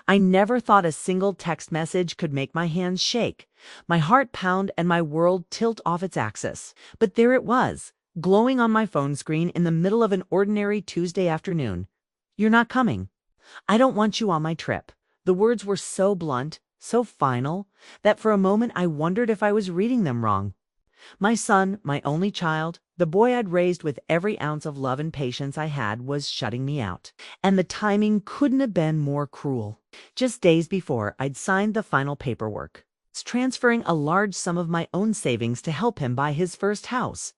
I never thought a single text message could make my hands shake, my heart pound, and my world tilt off its axis. But there it was, glowing on my phone screen in the middle of an ordinary Tuesday afternoon. "You're not coming. I don't want you on my trip." The words were so blunt, so final, that for a moment I wondered if I was reading them wrong. My son, my only child, the boy I'd raised with every ounce of love and patience I had, was shutting me out. And the timing couldn't have been more cruel. Just days before, I'd signed the final paperwork, transferring a large sum of my own savings to help him buy his first house.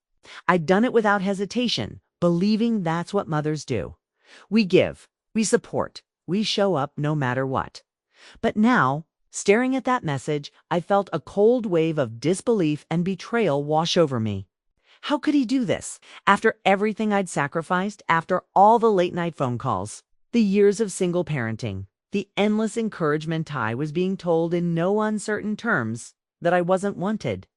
I'd done it without hesitation, believing that's what mothers do. We give, we support, we show up no matter what. But now, staring at that message, I felt a cold wave of disbelief and betrayal wash over me. How could he do this? After everything I'd sacrificed, after all the late-night phone calls, the years of single parenting, the endless encouragement I was being told in no uncertain terms that I wasn't wanted.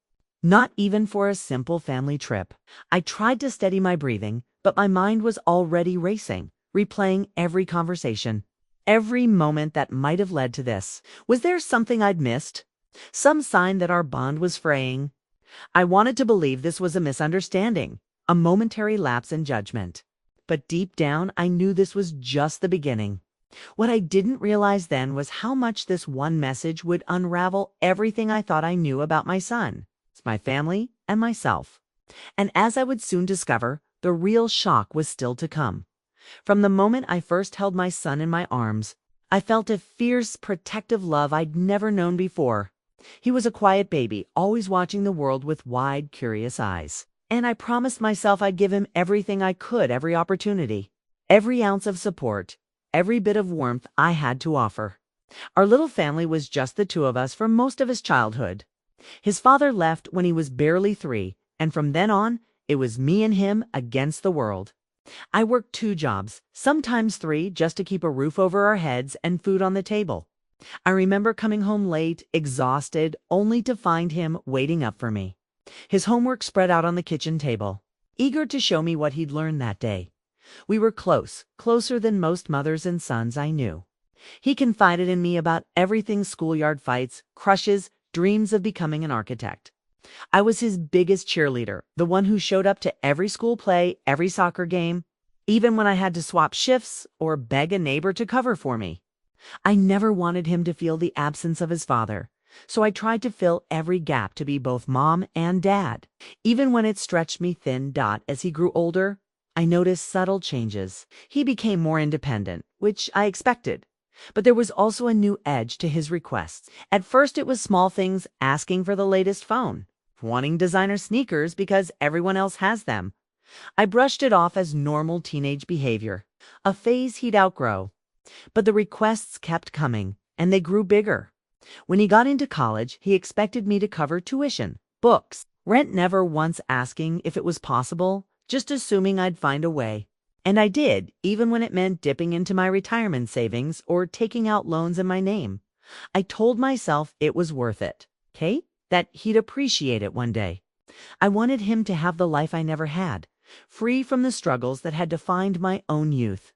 Not even for a simple family trip. I tried to steady my breathing, but my mind was already racing, replaying every conversation, every moment that might have led to this. Was there something I'd missed? Some sign that our bond was fraying? I wanted to believe this was a misunderstanding, a momentary lapse in judgment. But deep down, I knew this was just the beginning. What I didn't realize then was how much this one message would unravel everything I thought I knew about my son, my family, and myself. And as I would soon discover, the real shock was still to come. From the moment I first held my son in my arms, I felt a fierce, protective love I'd never known before. He was a quiet baby, always watching the world with wide, curious eyes. And I promised myself I'd give him everything I could, every opportunity, every ounce of support, every bit of warmth I had to offer. Our little family was just the two of us for most of his childhood. His father left when he was barely 3, and from then on, it was me and him against the world. I worked 2 jobs, sometimes 3, just to keep a roof over our heads and food on the table. I remember coming home late, exhausted, only to find him waiting up for me, his homework spread out on the kitchen table, eager to show me what he'd learned that day. We were close, closer than most mothers and sons I knew. He confided in me about everything: schoolyard fights, crushes, dreams of becoming an architect. I was his biggest cheerleader, the one who showed up to every school play, every soccer game, even when I had to swap shifts or beg a neighbor to cover for me. I never wanted him to feel the absence of his father, so I tried to fill every gap to be both mom and dad. Even when it stretched me thin. As he grew older, I noticed subtle changes. He became more independent, which I expected. But there was also a new edge to his requests. At first it was small things: asking for the latest phone, wanting designer sneakers because everyone else has them. I brushed it off as normal teenage behavior, a phase he'd outgrow. But the requests kept coming, and they grew bigger. When he got into college, he expected me to cover tuition, books, rent, never once asking if it was possible, just assuming I'd find a way. And I did, even when it meant dipping into my retirement savings or taking out loans in my name. I told myself it was worth it, okay? That he'd appreciate it one day. I wanted him to have the life I never had, free from the struggles that had defined my own youth.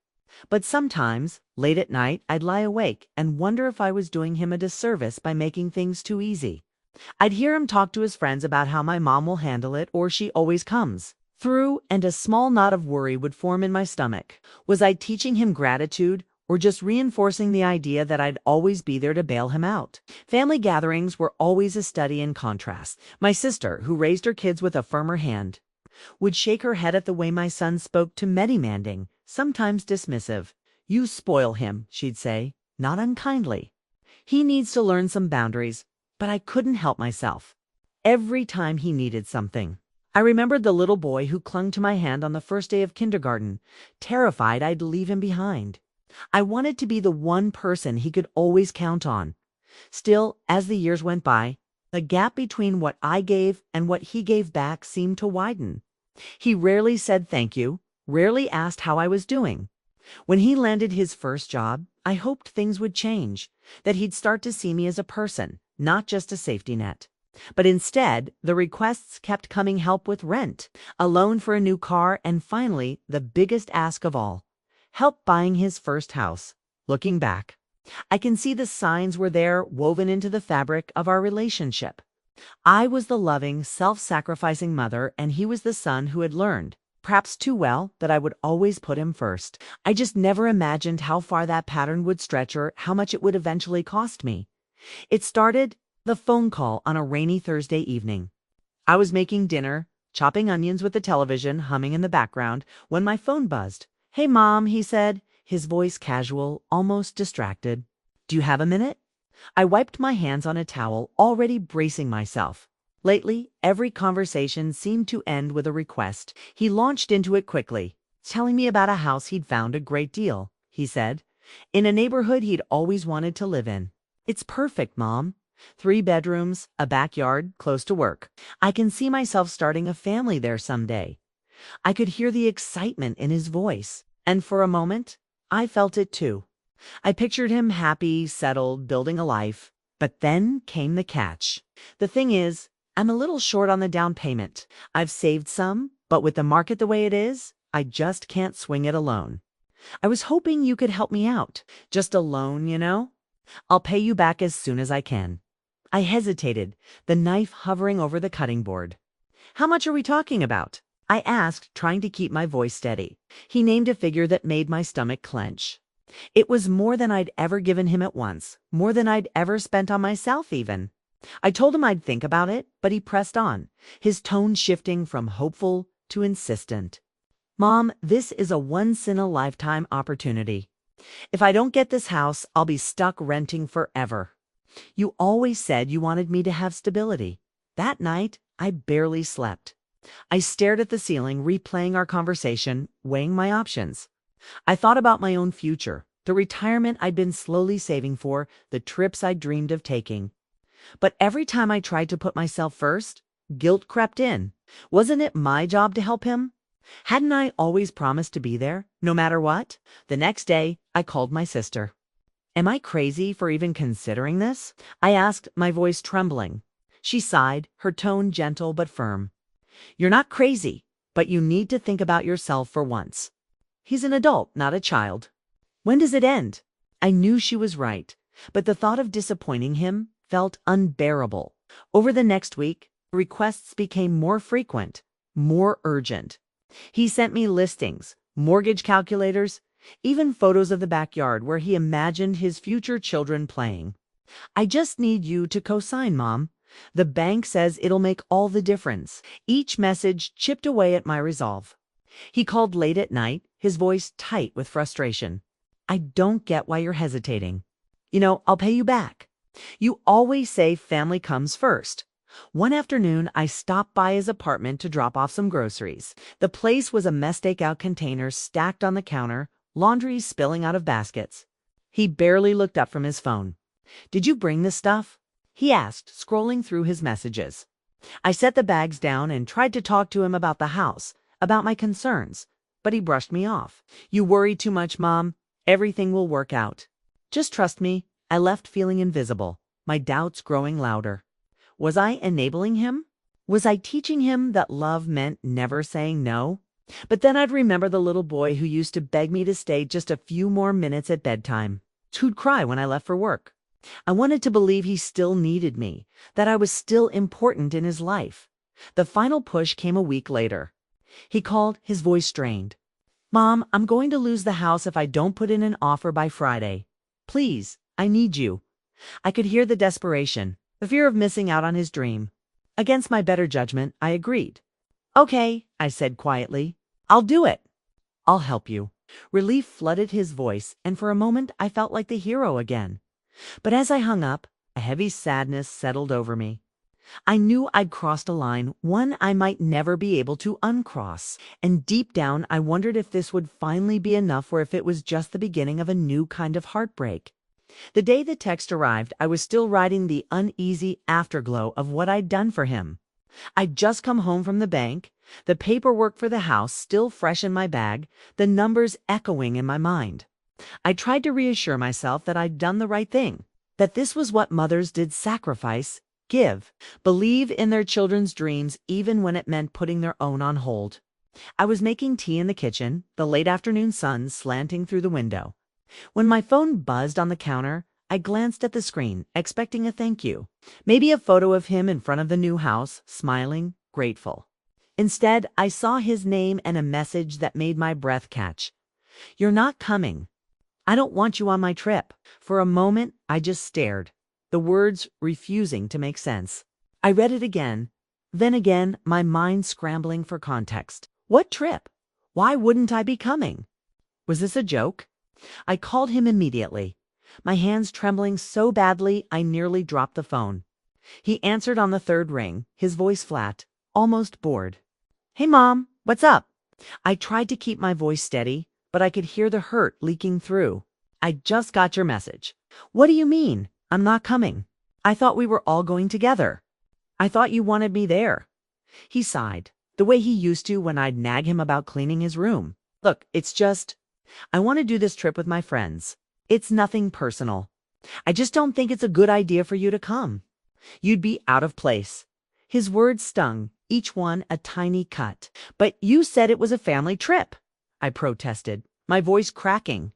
But sometimes, late at night, I'd lie awake and wonder if I was doing him a disservice by making things too easy. I'd hear him talk to his friends about how my mom will handle it, or she always comes through, and a small knot of worry would form in my stomach. Was I teaching him gratitude, or just reinforcing the idea that I'd always be there to bail him out? Family gatherings were always a study in contrast. My sister, who raised her kids with a firmer hand, would shake her head at the way my son spoke to me, demanding, sometimes dismissive. "You spoil him," she'd say, not unkindly. "He needs to learn some boundaries." But I couldn't help myself. Every time he needed something. I remembered the little boy who clung to my hand on the first day of kindergarten, terrified I'd leave him behind. I wanted to be the one person he could always count on. Still, as the years went by, the gap between what I gave and what he gave back seemed to widen. He rarely said thank you, rarely asked how I was doing. When he landed his first job, I hoped things would change, that he'd start to see me as a person, not just a safety net. But instead, the requests kept coming: help with rent, a loan for a new car, and finally, the biggest ask of all, help buying his first house. Looking back, I can see the signs were there woven into the fabric of our relationship. I was the loving, self-sacrificing mother, and he was the son who had learned, perhaps too well, that I would always put him first. I just never imagined how far that pattern would stretch or how much it would eventually cost me. It started the phone call on a rainy Thursday evening. I was making dinner, chopping onions with the television humming in the background, when my phone buzzed. "Hey, Mom," he said, his voice casual, almost distracted. "Do you have a minute?" I wiped my hands on a towel, already bracing myself. Lately, every conversation seemed to end with a request. He launched into it quickly, telling me about a house he'd found a great deal, he said, in a neighborhood he'd always wanted to live in. "It's perfect, Mom. 3 bedrooms, a backyard, close to work. I can see myself starting a family there someday." I could hear the excitement in his voice, and for a moment, I felt it too. I pictured him happy, settled, building a life. But then came the catch. "The thing is, I'm a little short on the down payment. I've saved some, but with the market the way it is, I just can't swing it alone. I was hoping you could help me out. Just a loan, you know? I'll pay you back as soon as I can." I hesitated, the knife hovering over the cutting board. "How much are we talking about?" I asked, trying to keep my voice steady. He named a figure that made my stomach clench. It was more than I'd ever given him at once, more than I'd ever spent on myself even. I told him I'd think about it, but he pressed on, his tone shifting from hopeful to insistent. "Mom, this is a once-in-a-lifetime opportunity. If I don't get this house, I'll be stuck renting forever. You always said you wanted me to have stability." That night, I barely slept. I stared at the ceiling, replaying our conversation, weighing my options. I thought about my own future, the retirement I'd been slowly saving for, the trips I'd dreamed of taking. But every time I tried to put myself first, guilt crept in. Wasn't it my job to help him? Hadn't I always promised to be there, no matter what? The next day, I called my sister. "Am I crazy for even considering this?" I asked, my voice trembling. She sighed, her tone gentle but firm. "You're not crazy, but you need to think about yourself for once. He's an adult, not a child. When does it end?" I knew she was right, but the thought of disappointing him felt unbearable. Over the next week, requests became more frequent, more urgent. He sent me listings, mortgage calculators, even photos of the backyard where he imagined his future children playing. "I just need you to co-sign, Mom. The bank says it'll make all the difference." Each message chipped away at my resolve. He called late at night, his voice tight with frustration. "I don't get why you're hesitating. I'll pay you back. You always say family comes first." One afternoon, I stopped by his apartment to drop off some groceries. The place was a mess takeout container stacked on the counter, laundry spilling out of baskets. He barely looked up from his phone. "Did you bring this stuff?" he asked, scrolling through his messages. I set the bags down and tried to talk to him about the house, about my concerns, but he brushed me off. "You worry too much, Mom. Everything will work out. Just trust me." I left feeling invisible, my doubts growing louder. Was I enabling him? Was I teaching him that love meant never saying no? But then I'd remember the little boy who used to beg me to stay just a few more minutes at bedtime, who'd cry when I left for work. I wanted to believe he still needed me, that I was still important in his life. The final push came a week later. He called, his voice strained. "Mom, I'm going to lose the house if I don't put in an offer by Friday. Please, I need you." I could hear the desperation, the fear of missing out on his dream. Against my better judgment, I agreed. "Okay," I said quietly. "I'll do it. I'll help you." Relief flooded his voice, and for a moment I felt like the hero again. But as I hung up, a heavy sadness settled over me. I knew I'd crossed a line, one I might never be able to uncross. And deep down, I wondered if this would finally be enough or if it was just the beginning of a new kind of heartbreak. The day the text arrived, I was still riding the uneasy afterglow of what I'd done for him. I'd just come home from the bank, the paperwork for the house still fresh in my bag, the numbers echoing in my mind. I tried to reassure myself that I'd done the right thing, that this was what mothers did: sacrifice, give, believe in their children's dreams even when it meant putting their own on hold. I was making tea in the kitchen, the late afternoon sun slanting through the window. When my phone buzzed on the counter, I glanced at the screen, expecting a thank you. Maybe a photo of him in front of the new house, smiling, grateful. Instead, I saw his name and a message that made my breath catch. "You're not coming. I don't want you on my trip." For a moment, I just stared, the words refusing to make sense. I read it again, then again, my mind scrambling for context. What trip? Why wouldn't I be coming? Was this a joke? I called him immediately, my hands trembling so badly I nearly dropped the phone. He answered on the third ring, his voice flat, almost bored. "Hey, Mom, what's up?" I tried to keep my voice steady, but I could hear the hurt leaking through. "I just got your message." "What do you mean? I'm not coming. I thought we were all going together. I thought you wanted me there." He sighed, the way he used to when I'd nag him about cleaning his room. "Look, it's just, I want to do this trip with my friends. It's nothing personal. I just don't think it's a good idea for you to come. You'd be out of place." His words stung, each one a tiny cut. "But you said it was a family trip," I protested, my voice cracking.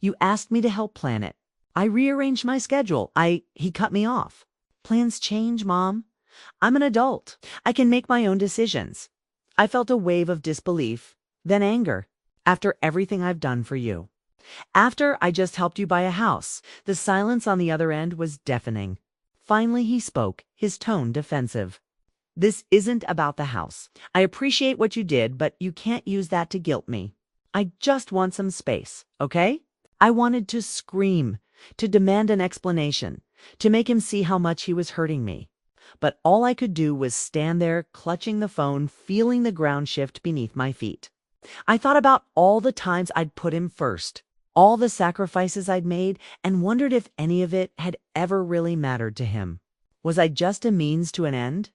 "You asked me to help plan it. I rearranged my schedule. He cut me off." "Plans change, Mom. I'm an adult. I can make my own decisions." I felt a wave of disbelief, then anger. "After everything I've done for you. After I just helped you buy a house." The silence on the other end was deafening. Finally he spoke, his tone defensive. "This isn't about the house. I appreciate what you did, but you can't use that to guilt me. I just want some space, okay?" I wanted to scream, to demand an explanation, to make him see how much he was hurting me. But all I could do was stand there, clutching the phone, feeling the ground shift beneath my feet. I thought about all the times I'd put him first, all the sacrifices I'd made, and wondered if any of it had ever really mattered to him. Was I just a means to an end?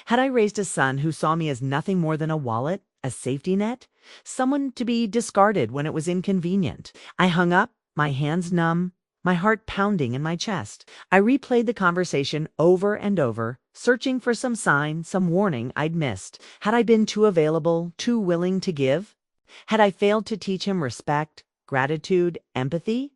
Had I raised a son who saw me as nothing more than a wallet, a safety net, someone to be discarded when it was inconvenient? I hung up, my hands numb, my heart pounding in my chest. I replayed the conversation over and over, searching for some sign, some warning I'd missed. Had I been too available, too willing to give? Had I failed to teach him respect, gratitude, empathy?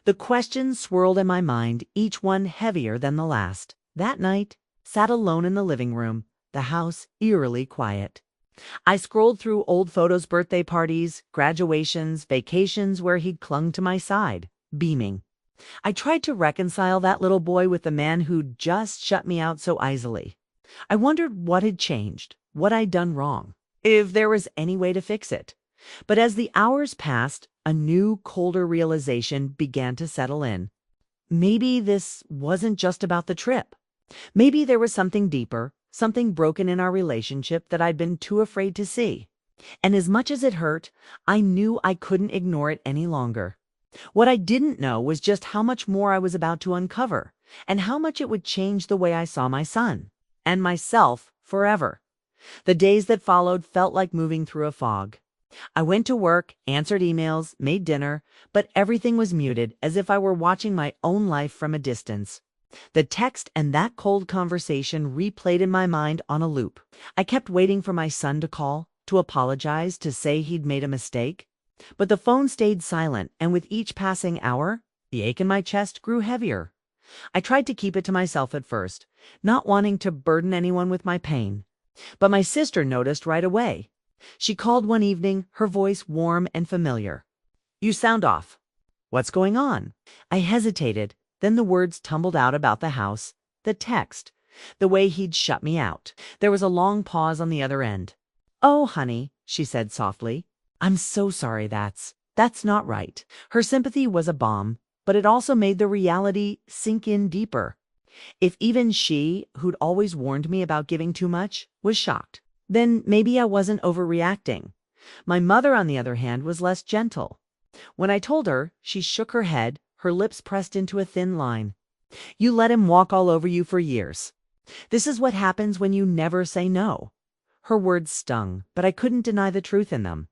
The questions swirled in my mind, each one heavier than the last. That night, sat alone in the living room, the house eerily quiet. I scrolled through old photos, birthday parties, graduations, vacations where he'd clung to my side, beaming. I tried to reconcile that little boy with the man who'd just shut me out so easily. I wondered what had changed, what I'd done wrong, if there was any way to fix it. But as the hours passed, a new, colder realization began to settle in. Maybe this wasn't just about the trip. Maybe there was something deeper, something broken in our relationship that I'd been too afraid to see. And as much as it hurt, I knew I couldn't ignore it any longer. What I didn't know was just how much more I was about to uncover, and how much it would change the way I saw my son, and myself forever. The days that followed felt like moving through a fog. I went to work, answered emails, made dinner, but everything was muted, as if I were watching my own life from a distance. The text and that cold conversation replayed in my mind on a loop. I kept waiting for my son to call, to apologize, to say he'd made a mistake. But the phone stayed silent, and with each passing hour, the ache in my chest grew heavier. I tried to keep it to myself at first, not wanting to burden anyone with my pain. But my sister noticed right away. She called one evening, her voice warm and familiar. "You sound off. What's going on?" I hesitated, then the words tumbled out about the house, the text, the way he'd shut me out. There was a long pause on the other end. "Oh, honey," she said softly. "I'm so sorry that's not right." Her sympathy was a balm, but it also made the reality sink in deeper. If even she, who'd always warned me about giving too much, was shocked, then maybe I wasn't overreacting. My mother, on the other hand, was less gentle. When I told her, she shook her head, her lips pressed into a thin line. "You let him walk all over you for years. This is what happens when you never say no." Her words stung, but I couldn't deny the truth in them.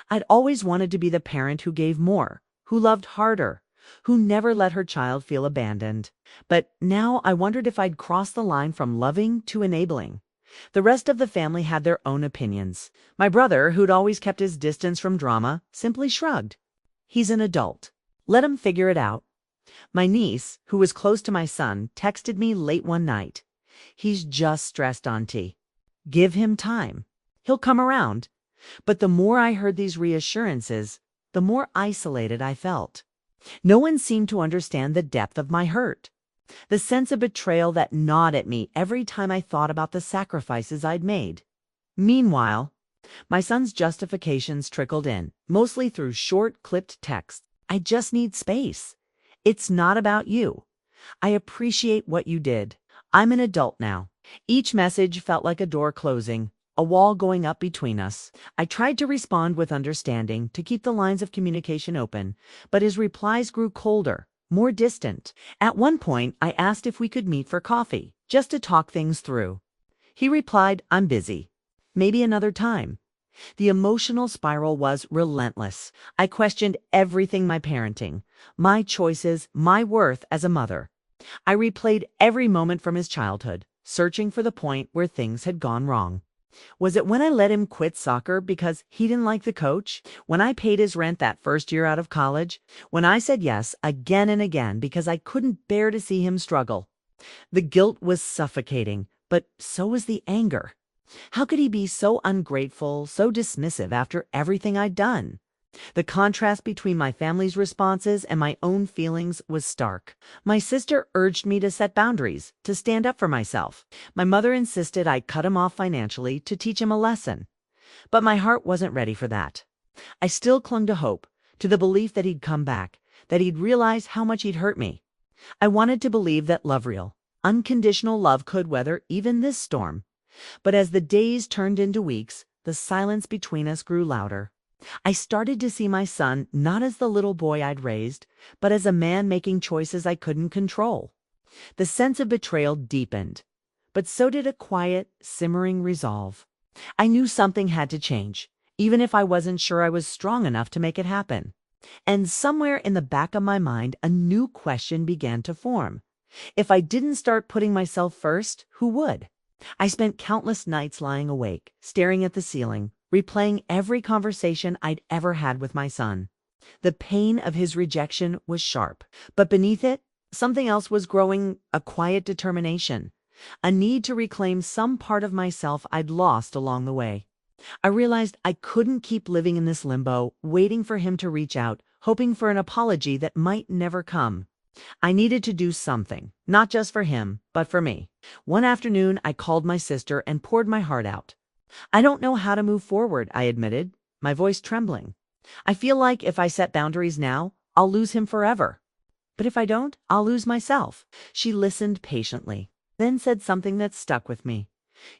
I'd always wanted to be the parent who gave more, who loved harder, who never let her child feel abandoned. But now I wondered if I'd crossed the line from loving to enabling. The rest of the family had their own opinions. My brother, who'd always kept his distance from drama, simply shrugged. "He's an adult. Let him figure it out. My niece, who was close to my son, texted me late one night. He's just stressed, auntie. Give him time. He'll come around. But the more I heard these reassurances, the more isolated I felt. No one seemed to understand the depth of my hurt. The sense of betrayal that gnawed at me every time I thought about the sacrifices I'd made. Meanwhile, my son's justifications trickled in, mostly through short, clipped texts. I just need space. It's not about you. I appreciate what you did. I'm an adult now. Each message felt like a door closing, a wall going up between us. I tried to respond with understanding to keep the lines of communication open, but his replies grew colder, more distant. At one point, I asked if we could meet for coffee, just to talk things through. He replied, "I'm busy. Maybe another time." The emotional spiral was relentless. I questioned everything: my parenting, my choices, my worth as a mother. I replayed every moment from his childhood, searching for the point where things had gone wrong. Was it when I let him quit soccer because he didn't like the coach? When I paid his rent that first year out of college? When I said yes again and again because I couldn't bear to see him struggle? The guilt was suffocating, but so was the anger. How could he be so ungrateful, so dismissive after everything I'd done? The contrast between my family's responses and my own feelings was stark. My sister urged me to set boundaries, to stand up for myself. My mother insisted I cut him off financially to teach him a lesson. But my heart wasn't ready for that. I still clung to hope, to the belief that he'd come back, that he'd realize how much he'd hurt me. I wanted to believe that real, unconditional love could weather even this storm. But as the days turned into weeks, the silence between us grew louder. I started to see my son not as the little boy I'd raised, but as a man making choices I couldn't control. The sense of betrayal deepened, but so did a quiet, simmering resolve. I knew something had to change, even if I wasn't sure I was strong enough to make it happen. And somewhere in the back of my mind, a new question began to form. If I didn't start putting myself first, who would? I spent countless nights lying awake, staring at the ceiling, replaying every conversation I'd ever had with my son. The pain of his rejection was sharp, but beneath it, something else was growing: a quiet determination, a need to reclaim some part of myself I'd lost along the way. I realized I couldn't keep living in this limbo, waiting for him to reach out, hoping for an apology that might never come. I needed to do something, not just for him, but for me. One afternoon, I called my sister and poured my heart out. "I don't know how to move forward," I admitted, my voice trembling. "I feel like if I set boundaries now, I'll lose him forever. But if I don't, I'll lose myself." She listened patiently, then said something that stuck with me.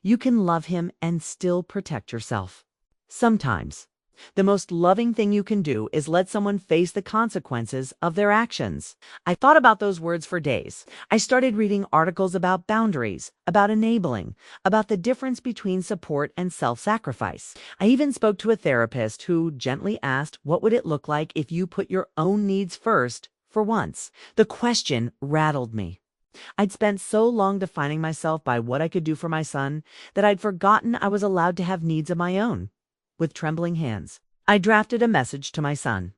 "You can love him and still protect yourself. Sometimes. The most loving thing you can do is let someone face the consequences of their actions." I thought about those words for days. I started reading articles about boundaries, about enabling, about the difference between support and self-sacrifice. I even spoke to a therapist who gently asked, what would it look like if you put your own needs first for once? The question rattled me. I'd spent so long defining myself by what I could do for my son that I'd forgotten I was allowed to have needs of my own. With trembling hands, I drafted a message to my son.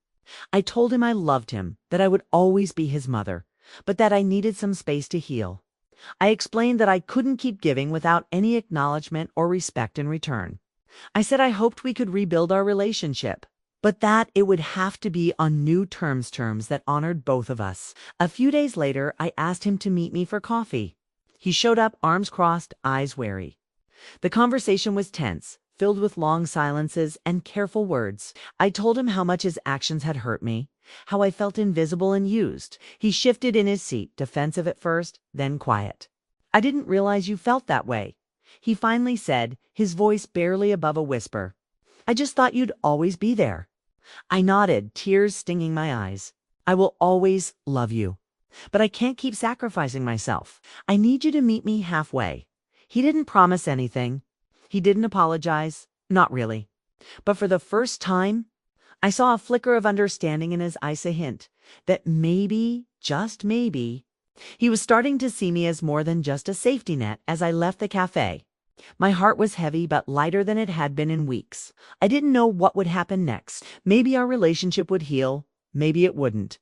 I told him I loved him, that I would always be his mother, but that I needed some space to heal. I explained that I couldn't keep giving without any acknowledgement or respect in return. I said I hoped we could rebuild our relationship, but that it would have to be on new terms that honored both of us. A few days later, I asked him to meet me for coffee. He showed up, arms crossed, eyes wary. The conversation was tense, filled with long silences and careful words. I told him how much his actions had hurt me, how I felt invisible and used. He shifted in his seat, defensive at first, then quiet. "I didn't realize you felt that way," he finally said, his voice barely above a whisper. "I just thought you'd always be there." I nodded, tears stinging my eyes. "I will always love you, but I can't keep sacrificing myself. I need you to meet me halfway." He didn't promise anything. He didn't apologize, not really. But for the first time, I saw a flicker of understanding in his eyes, a hint that maybe, just maybe, he was starting to see me as more than just a safety net. As I left the cafe, my heart was heavy but lighter than it had been in weeks. I didn't know what would happen next. Maybe our relationship would heal, maybe it wouldn't.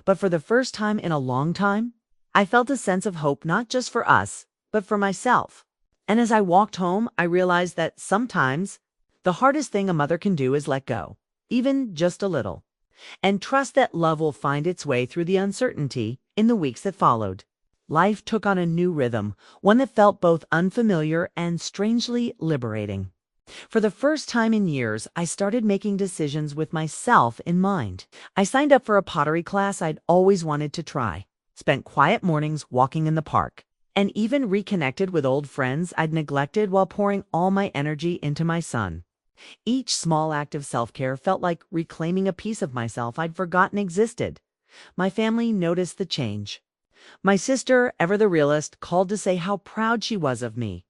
But for the first time in a long time, I felt a sense of hope not just for us, but for myself. And as I walked home, I realized that sometimes the hardest thing a mother can do is let go, even just a little, and trust that love will find its way through the uncertainty in the weeks that followed. Life took on a new rhythm, one that felt both unfamiliar and strangely liberating. For the first time in years, I started making decisions with myself in mind. I signed up for a pottery class I'd always wanted to try, spent quiet mornings walking in the park, and even reconnected with old friends I'd neglected while pouring all my energy into my son. Each small act of self-care felt like reclaiming a piece of myself I'd forgotten existed. My family noticed the change. My sister, ever the realist, called to say how proud she was of me.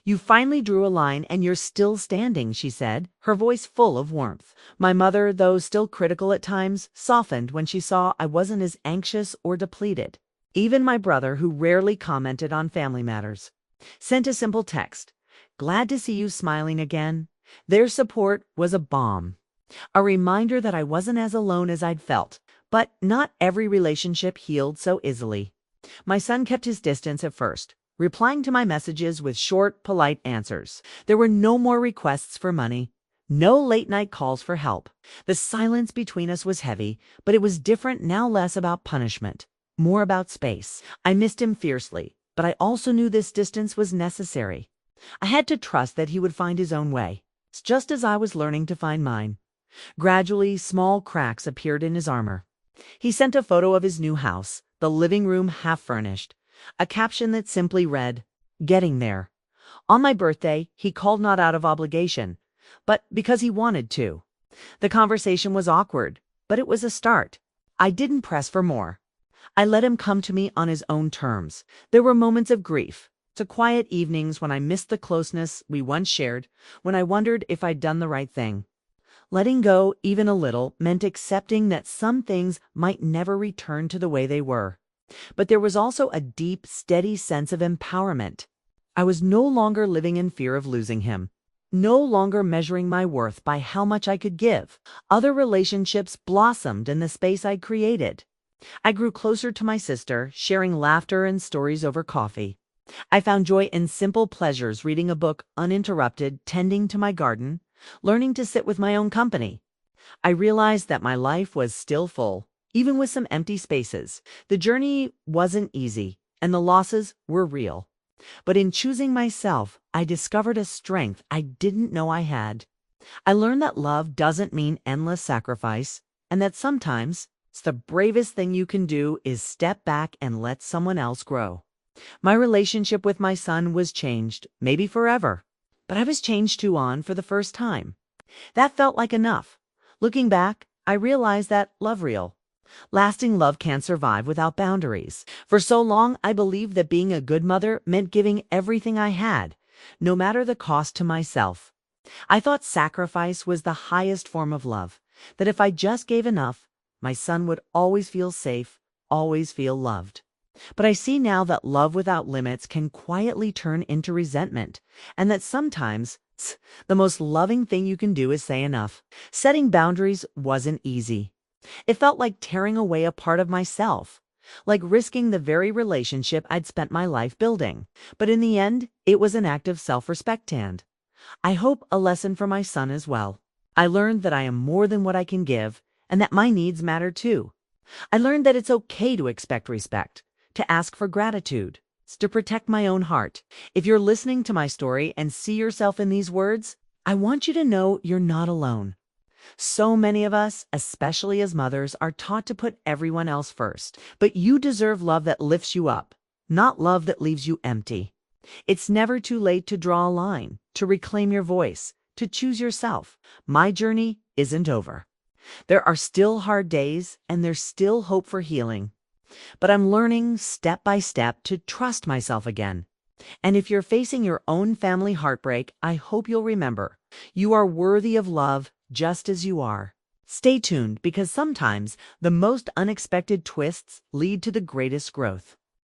"You finally drew a line and you're still standing," she said, her voice full of warmth. My mother, though still critical at times, softened when she saw I wasn't as anxious or depleted. Even my brother, who rarely commented on family matters, sent a simple text, "Glad to see you smiling again." Their support was a balm, a reminder that I wasn't as alone as I'd felt. But not every relationship healed so easily. My son kept his distance at first, replying to my messages with short, polite answers. There were no more requests for money, no late-night calls for help. The silence between us was heavy, but it was different now, less about punishment, more about space. I missed him fiercely, but I also knew this distance was necessary. I had to trust that he would find his own way, just as I was learning to find mine. Gradually, small cracks appeared in his armor. He sent a photo of his new house, the living room half furnished, a caption that simply read, "Getting there." On my birthday, he called not out of obligation, but because he wanted to. The conversation was awkward, but it was a start. I didn't press for more. I let him come to me on his own terms. There were moments of grief, to quiet evenings when I missed the closeness we once shared, when I wondered if I'd done the right thing. Letting go, even a little, meant accepting that some things might never return to the way they were. But there was also a deep, steady sense of empowerment. I was no longer living in fear of losing him, no longer measuring my worth by how much I could give. Other relationships blossomed in the space I created. I grew closer to my sister, sharing laughter and stories over coffee. I found joy in simple pleasures, reading a book uninterrupted, tending to my garden, learning to sit with my own company. I realized that my life was still full, even with some empty spaces. The journey wasn't easy, and the losses were real. But in choosing myself, I discovered a strength I didn't know I had. I learned that love doesn't mean endless sacrifice, and that sometimes the bravest thing you can do is step back and let someone else grow. My relationship with my son was changed, maybe forever. But I was changed too for the first time. That felt like enough. Looking back, I realized that lasting love can't survive without boundaries. For so long, I believed that being a good mother meant giving everything I had, no matter the cost to myself. I thought sacrifice was the highest form of love, that if I just gave enough, my son would always feel safe, always feel loved. But I see now that love without limits can quietly turn into resentment, and that sometimes the most loving thing you can do is say enough. Setting boundaries wasn't easy. It felt like tearing away a part of myself, like risking the very relationship I'd spent my life building. But in the end, it was an act of self-respect, and I hope a lesson for my son as well. I learned that I am more than what I can give, and that my needs matter too. I learned that it's okay to expect respect, to ask for gratitude, to protect my own heart. If you're listening to my story and see yourself in these words, I want you to know you're not alone. So many of us, especially as mothers, are taught to put everyone else first. But you deserve love that lifts you up, not love that leaves you empty. It's never too late to draw a line, to reclaim your voice, to choose yourself. My journey isn't over. There are still hard days, and there's still hope for healing. But I'm learning step by step to trust myself again. And if you're facing your own family heartbreak, I hope you'll remember, you are worthy of love just as you are. Stay tuned, because sometimes the most unexpected twists lead to the greatest growth.